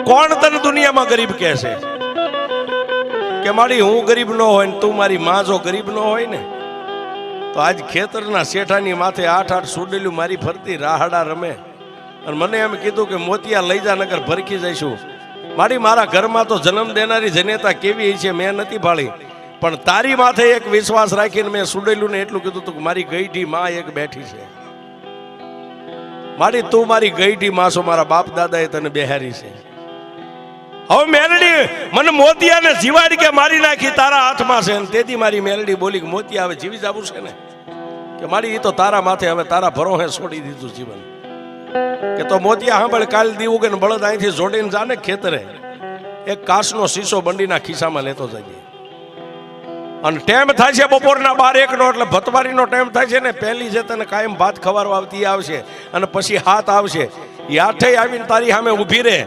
કોણ તને દુનિયામાં ગરીબ કહે છે કે મારી હું ગરીબ ન હોય ને તું મારી માં જો ગરીબ ન હોય ને તો આજ ખેતરના શેઠાની માથે 8-8 સુડેલું મારી ફરતી રાહડા રમે અને મને એમ કીધું કે મોતિયા લઈ જા નગર ભરખી જઈશું. મારા ઘરમાં તો જન્મ દેનારી જનેતા કેવી છે મેં નથી ભાળી, પણ તારી માથે એક વિશ્વાસ રાખીને મેં સુડેલું ને એટલું કીધું તું કે મારી ગઈઢી માં એક બેઠી છે. તું મારી ગઈઢી માં છો, મારા બાપ દાદાએ તને બેહારી છે. હવે મેલડી મને મોતિયાને જીવાડી કે મારી નાખી તારા હાથમાં છે. તેથી મારી મેલડી બોલી કે મોતિયા હવે જીવી જવું છે ને કે મારી એ તો તારા માથે હવે તારા ભરોહે છોડી દીધું જીવન. કે તો મોતિયા સાંભળ, કાલ દીવું કે બળદ અહીંથી જોડીને જાને ખેતરે એક કાચનો શીશો બંડીના ખિસ્સામાં લેતો જઈએ. અને ટાઈમ થાય છે બપોરના 12-1 નો, એટલે ભતવારીનો ટાઈમ થાય છે ને. પહેલી જે તને કાયમ ભાત ખવારવા આવતી આવશે અને પછી હાથ આવશે. એ આઠે આવીને તારી સામે ઊભી રહે